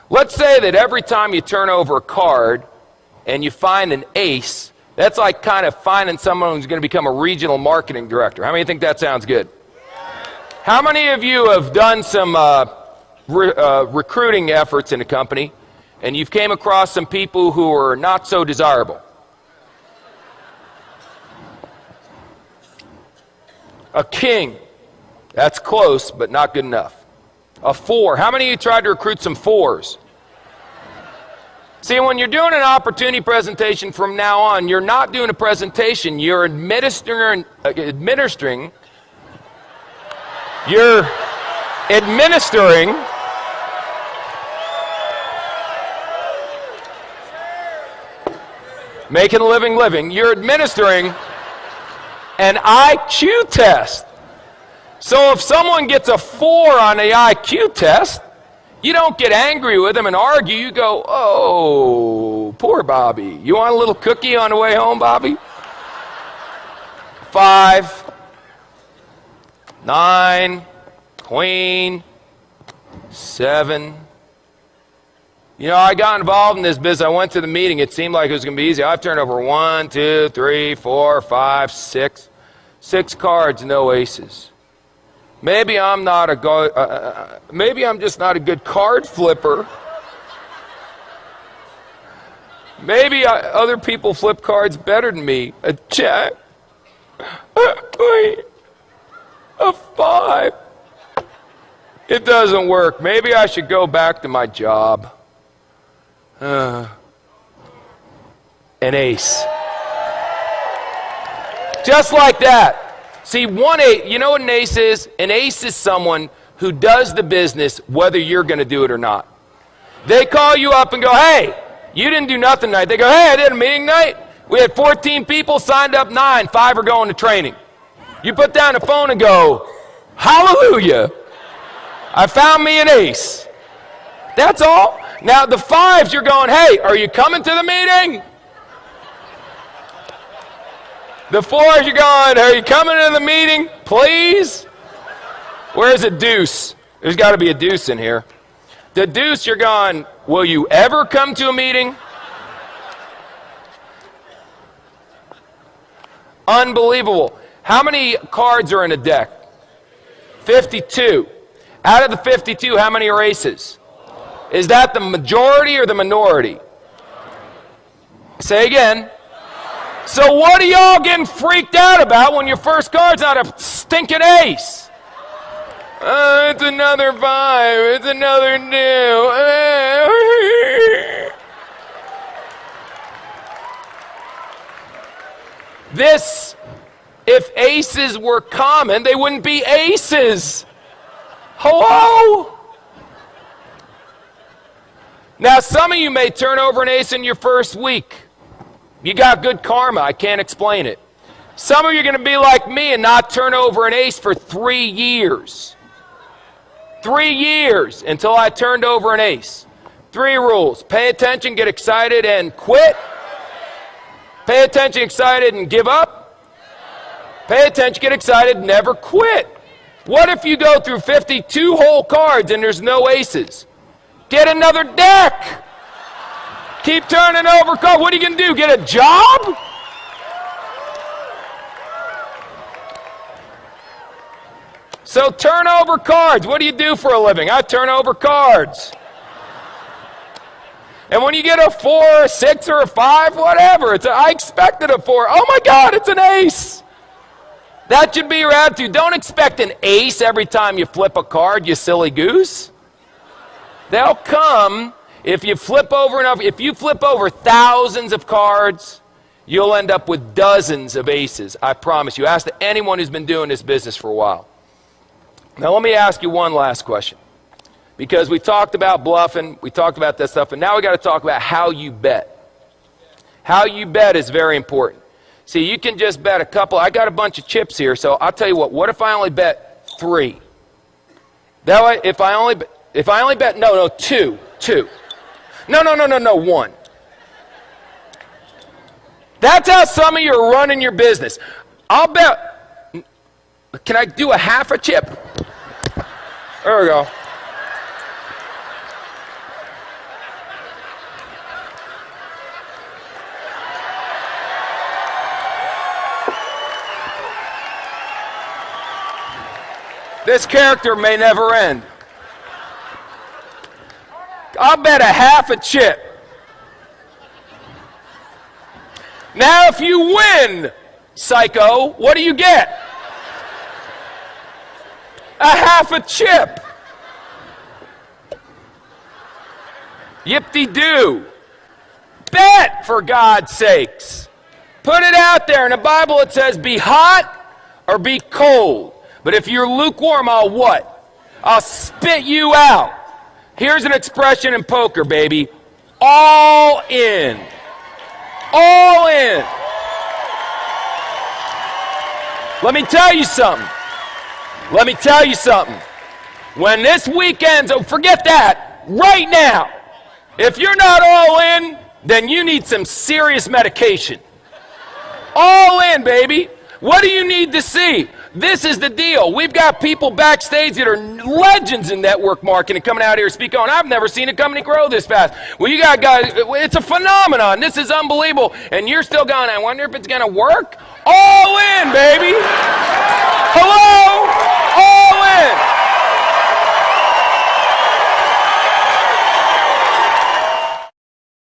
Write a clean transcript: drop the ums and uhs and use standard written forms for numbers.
Let's say that every time you turn over a card and you find an ace, that's like kind of finding someone who's going to become a regional marketing director. How many think that sounds good? How many of you have done some recruiting efforts in a company and you've came across some people who are not so desirable? A king. That's close, but not good enough. A 4. How many of you tried to recruit some 4s? See, when you're doing an opportunity presentation from now on, you're not doing a presentation, you're administering making a living, you're administering an IQ test. So if someone gets a 4 on the IQ test, you don't get angry with them and argue. You go, oh, poor Bobby. You want a little cookie on the way home, Bobby? 5, 9, queen, 7. You know, I got involved in this business. I went to the meeting. It seemed like it was going to be easy. I've turned over 1, 2, 3, 4, 5, 6. 6 cards, no aces. Maybe I'm not a maybe I'm just not a good card flipper. Maybe other people flip cards better than me. A jack, a 5. It doesn't work. Maybe I should go back to my job. An ace. Just like that. See, 1 8, you know what an ace is? An ace is someone who does the business whether you're going to do it or not. They call you up and go, hey, you didn't do nothing tonight. They go, hey, I did a meeting night. We had 14 people, signed up 9, 5 are going to training. You put down the phone and go, hallelujah, I found me an ace. That's all. Now the 5s, you're going, hey, are you coming to the meeting? The 4s, you're going, are you coming to the meeting, please? Where's a deuce? There's got to be a deuce in here. The deuce, you're going, will you ever come to a meeting? Unbelievable. How many cards are in a deck? 52. Out of the 52, how many are aces? Is that the majority or the minority? Say again. So what are y'all getting freaked out about when your first card's not a stinking ace? It's another 5. It's another 2. This, if aces were common, they wouldn't be aces. Hello? Now, some of you may turn over an ace in your first week. You got good karma. I can't explain it. Some of you are going to be like me and not turn over an ace for 3 years. 3 years until I turned over an ace. 3 rules. Pay attention, get excited, and quit. Pay attention, excited, and give up. Pay attention, get excited, never quit. What if you go through 52 whole cards and there's no aces? Get another deck. Keep turning over cards. What are you going to do? Get a job? So turn over cards. What do you do for a living? I turn over cards. And when you get a 4, a 6, or a 5, whatever, I expected a 4. Oh my God, it's an ace. That should be your attitude. Don't expect an ace every time you flip a card, you silly goose. They'll come. If you flip over enough, if you flip over thousands of cards, you'll end up with dozens of aces. I promise you. Ask anyone who's been doing this business for a while. Now let me ask you one last question. Because we talked about bluffing, we talked about that stuff, and now we got to talk about how you bet. How you bet is very important. See, you can just bet a couple. I got a bunch of chips here, so I'll tell you what if I only bet 3? That way, if I only bet, no, 2. No, 1. That's how some of you are running your business. I'll bet, can I do a half a chip? There we go. This character may never end. I'll bet a half a chip. Now, if you win, psycho, what do you get? A half a chip. Yip-de-doo. Bet, for God's sakes. Put it out there. In the Bible it says, be hot or be cold. But if you're lukewarm, I'll what? I'll spit you out. Here's an expression in poker, baby. All in. All in. Let me tell you something. Let me tell you something. When this weekend's over, forget that. Right now. If you're not all in, then you need some serious medication. All in, baby. What do you need to see? This is the deal. We've got people backstage that are legends in network marketing coming out here speaking on. I've never seen a company grow this fast. Well, you got guys, it's a phenomenon. This is unbelievable. And you're still going, I wonder if it's going to work? All in, baby.